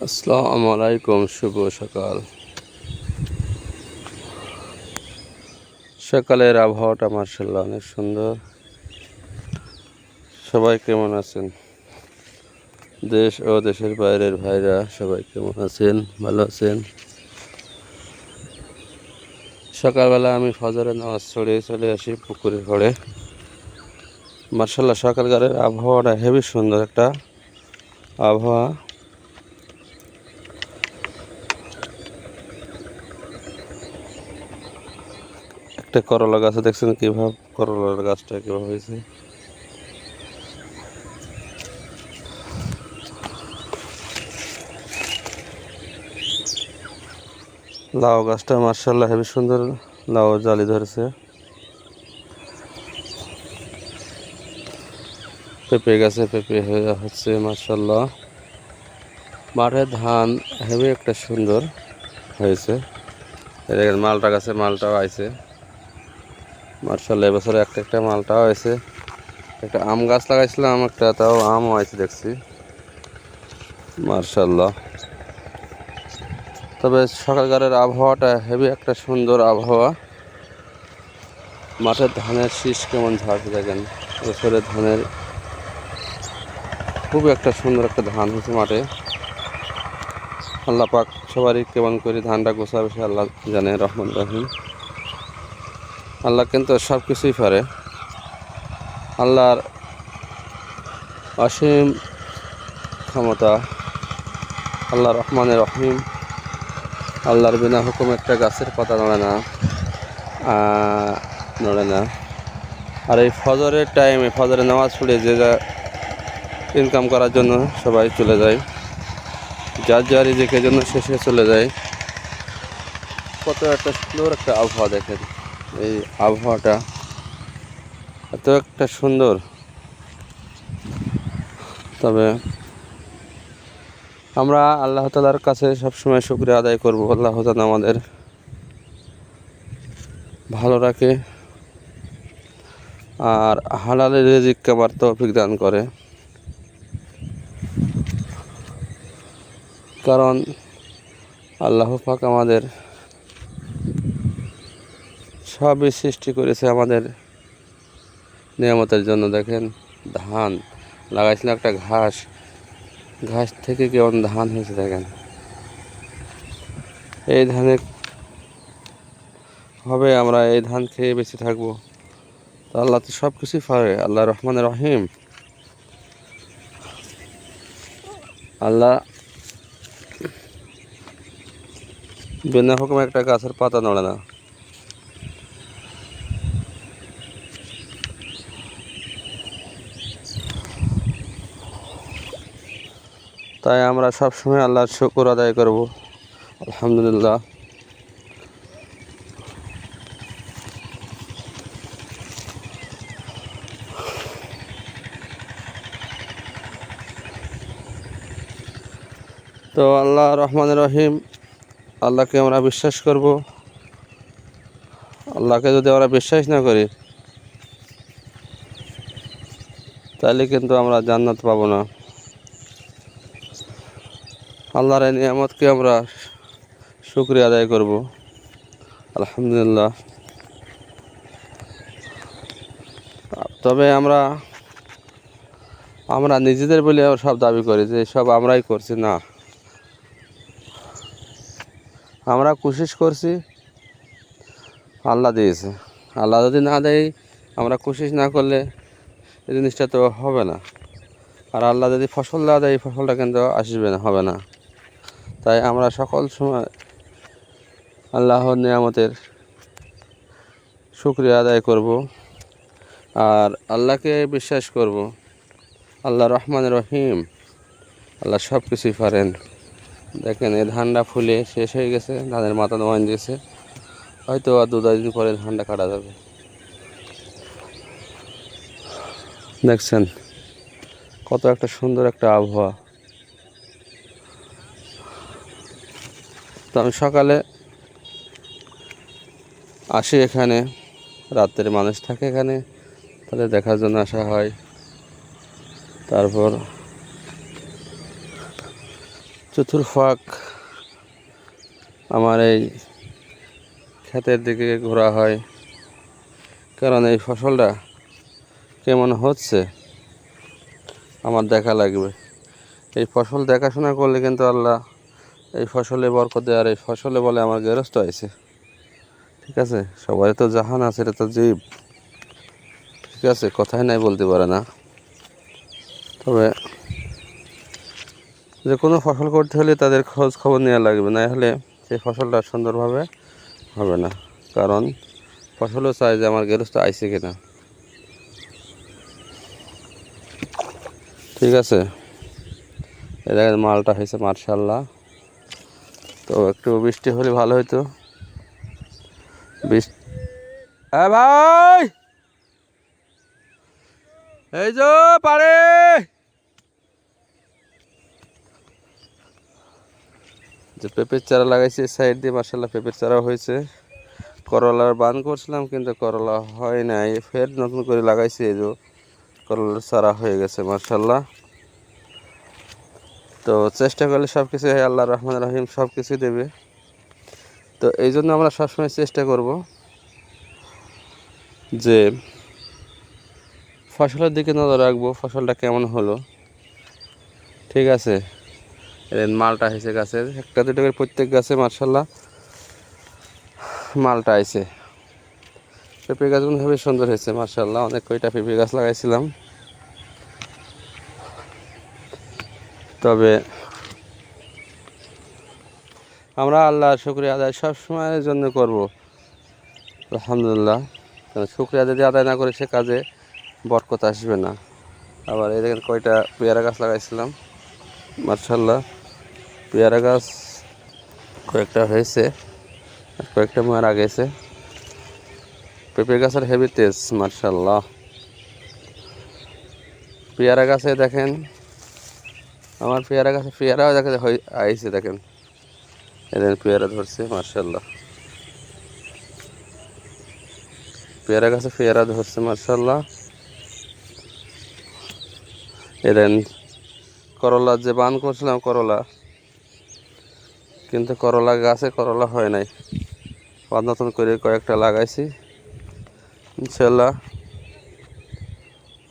আসসালামু আলাইকুম। শুভ সকাল। সকালের আবহাওয়াটা মার্শাল্লাহ অনেক সুন্দর। সবাই কেমন আছেন? দেশ ও দেশের বাইরের ভাইরা সবাই কেমন আছেন? ভালো আছেন? সকালবেলা আমি ফজরের নামাজ ছড়িয়ে চলে আসি পুকুরের পাড়ে। মার্শাল্লাহ সকালকারের আবহাওয়াটা হেবি সুন্দর একটা আবহাওয়া। একটা করলা গাছে দেখছেন কিভাবে করলার গাছটা কিভাবে হয়েছে। লাউ গাছটা মার্শাল্লাহ হেবি সুন্দর লাউ জালি ধরেছে। পেঁপে গাছে পেঁপে হচ্ছে মার্শাল্লাহ। মাঠে ধান হেবি একটা সুন্দর হয়েছে। দেখেন মালটা গাছে মালটাও আইছে মার্শাল্লাহ। এবছরে একটা মালটাও হয়েছে। একটা আম গাছ লাগাইছিলাম একটা, তাও আমও আইছে দেখছি মার্শাল্লাহ। তবে সকালকারের আবহাওয়াটা হেবি একটা সুন্দর আবহাওয়া। মাঠের ধানের শীষ কেমন ঝাড়ছে দেখেন। এবছরে ধানের খুব একটা সুন্দর একটা ধান হয়েছে মাঠে। আল্লাহ পাক সবারই কেমন করে ধানটা গোছাবে সে আল্লাহ জানে, রহমান রহিম। আল্লাহ কিন্তু সব কিছুই পারে। আল্লাহর অসীম ক্ষমতা, আল্লাহ রহমানের রহিম। আল্লাহর বিনা হুকুম একটা গাছের পাতা নড়ে না। আর এই ফজরের টাইমে ফজরের নামাজ পড়ে যে যা ইনকাম করার জন্য সবাই চলে যায়, যার যার রিজিকের জন্য শেষে চলে যায়। কত একটা সুন্দর একটা আবহাওয়া দেখেন। এই আবহাওয়াটা এত একটা সুন্দর। তবে আমরা আল্লাহ তাআলার কাছে সবসময় শুকরিয়া আদায় করব। আল্লাহ যেন আমাদের ভালো রাখে আর হালালের রিজিক কামার তৌফিক দান করে। কারণ আল্লাহ পাক আমাদের সবই সৃষ্টি করেছে আমাদের নিয়ামতের জন্য। দেখেন ধান লাগাইছিলাম, একটা ঘাস থেকে কেমন ধান হয়েছে দেখেন। এই ধানে হবে আমরা এই ধান খেয়ে বেঁচে থাকবো। তো আল্লাহ তো সব কিছুই পারে, আল্লাহ রহমানের রহিম। আল্লাহ বিনা হুকুমে একটা গাছের পাতা নড়ে না। তাই আমরা সবসময় আল্লাহর শুকর আদায় করব, আলহামদুলিল্লাহ। তো আল্লাহ রহমান রহিম, আল্লাহকে আমরা বিশ্বাস করব। আল্লাহকে যদি আমরা বিশ্বাস না করি তাহলে কিন্তু আমরা জান্নাত পাবো না। আল্লাহর এই নিয়ামতকে আমরা শুকরিয়া আদায় করব, আলহামদুলিল্লাহ। তবে আমরা নিজেদের বলে সব দাবি করি যে সব আমরাই করছি, না। আমরা কোশিশ করছি, আল্লাহ দিয়েছে। আল্লাহ যদি না দেয়, আমরা কোশিশ না করলে এই জিনিসটা তো হবে না। আর আল্লাহ যদি ফসল না দেয়, এই ফসলটা কিন্তু আসবে না, হবে না। তাই আমরা সকল সময় আল্লাহর নিয়ামতের শুকরিয়া আদায় করব আর আল্লাহকে বিশ্বাস করব। আল্লাহ রহমান রহিম, আল্লাহ সব কিছুই পারেন। দেখেন এই ধানটা ফুলে শেষ হয়ে গেছে, ধানের মাথা নোয়ান দিয়েছে। হয়তো আর 2-4 দিন পরে ধানটা কাটা যাবে। দেখছেন কত একটা সুন্দর একটা আবহাওয়া। তো আমি সকালে আসি এখানে, রাত্রে মানুষ থাকে এখানে, তাদের দেখার জন্য আসা হয়। তারপর চতুর্ফাক আমার এই ক্ষেতের দিকে ঘোরা হয়, কারণ এই ফসলটা কেমন হচ্ছে আমার দেখা লাগবে। এই ফসল দেখাশোনা করলে কিন্তু আল্লাহ এই ফসলে বরকত দেয়, আর এই ফসলে বলে আমার গেরস্ত আছে। ঠিক আছে, সবাই তো জাহান আছে, এটা তো জীব। ঠিক আছে, কথাই নাই বলতে পারে না। তবে যে কোনো ফসল করতে হলে তাদের খোঁজ খবর নেওয়া লাগবে, না হলে সেই ফসলটা সুন্দরভাবে হবে না। কারণ ফসলও চাই যে আমার গেরস্ত আইছে কিনা। ঠিক আছে, এই দেখেন মালটা হয়েছে মার্শাল্লাহ। তো একটু বৃষ্টি হলে ভালো হতো। বৃষ্টি, হ্যাঁ ভাই, এই যে পারে যে পেঁপের চারা লাগাইছি সাইড দিয়ে, মার্শাল্লাহ পেঁপের চারা হয়েছে। করলার বান করছিলাম কিন্তু করলা হয় নাই, ফের নতুন করে লাগাইছি। এই যে করলার চারা হয়ে গেছে মার্শাল্লাহ। তো চেষ্টা করলে সব কিছু, আল্লাহ রহমান রহিম সব কিছু দেবে। তো এই জন্য আমরা সবসময় চেষ্টা করব যে ফসলের দিকে নজর রাখবো, ফসলটা কেমন হলো। ঠিক আছে, মালটা হয়েছে গাছের একটা দুটো করে, প্রত্যেক গাছে মার্শাল্লাহ মালটা আইছে। পেঁপে গাছগুলো খুবই সুন্দর হয়েছে মার্শাল্লাহ। অনেক কয়টা পেঁপে গাছ লাগাইছিলাম। তবে আমরা আল্লাহর শুকরিয়া আদায় সবসময়ের জন্য করব আলহামদুলিল্লাহ। কারণ শুকরিয়া যদি আদায় না করে সে কাজে বরকত আসবে না। আবার এই দেখেন কয়টা পেয়ারা গাছ লাগাইছিলাম মার্শাল্লাহ। পেয়ারা গাছ কয়েকটা হয়েছে, আর কয়েকটা মারা গেছে। পেঁপে গাছের হেভি তেজ মার্শাল্লাহ। পেয়ারা গাছে দেখেন, আমার পেয়ারা গাছে পেয়ারাও দেখেন আইছে, দেখেন এদের পেয়ারা ধরছে মার্শাল্লাহ। পেয়ারা গাছে পেয়ারা ধরছে মার্শাল্লাহ। এদের করলা যে বান করছিলাম করলা, কিন্তু করলা গাছে করলা হয় নাই। আবার নতুন করে কয়েকটা লাগাইছি, ইনশাল্লাহ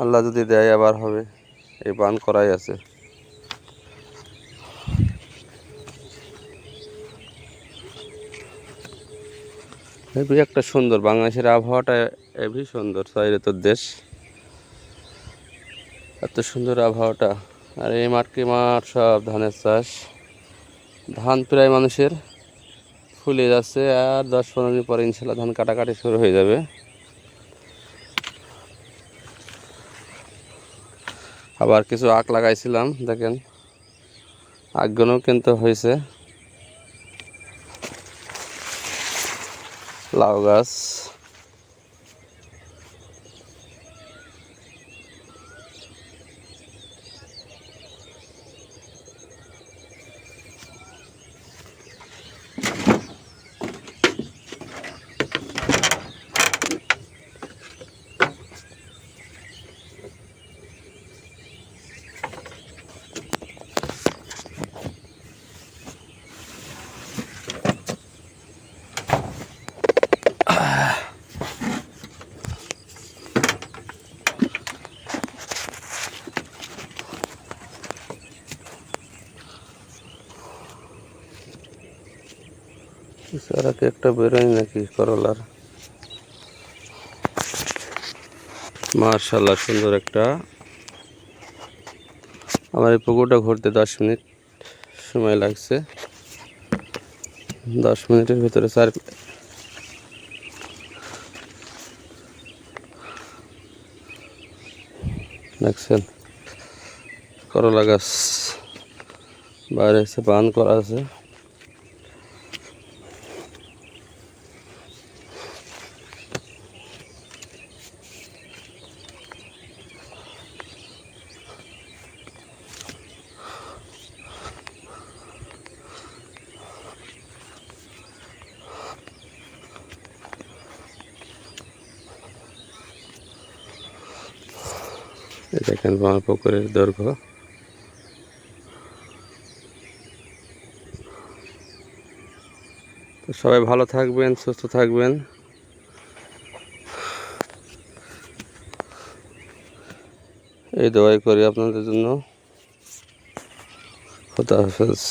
আল্লাহ যদি দেয় আবার হবে। এই বান করাই আছে। হেবি একটা সুন্দর, বাংলাদেশের আবহাওয়াটা হেবি সুন্দর। ছয় ঋতুর দেশ, এত সুন্দর আবহাওয়াটা। আর এই মাঠকে মাঠ সব ধানের চাষ। ধান প্রায় মানুষের ফুলে যাচ্ছে, আর 10-15 দিন পরে ইনশাল্লাহ ধান কাটাকাটি শুরু হয়ে যাবে। আবার কিছু আখ লাগাইছিলাম, দেখেন আখগুলো কিন্তু হয়েছে। লাউ গাছ, সারাকে একটা বেরোয় নাকি করলার। মার্শাল্লাহ সুন্দর একটা। আমার এই পুকুরটা ঘুরতে 10 মিনিট সময় লাগছে। 10 মিনিটের ভিতরে দেখছেন করলা গাছ বাইরে এসে বান করা আছে। দেখেন আমার পুকুরের দৈর্ঘ্য। সবাই ভালো থাকবেন, সুস্থ থাকবেন। এই দোয়াই করি আপনাদের জন্য। খোদা হাফেজ।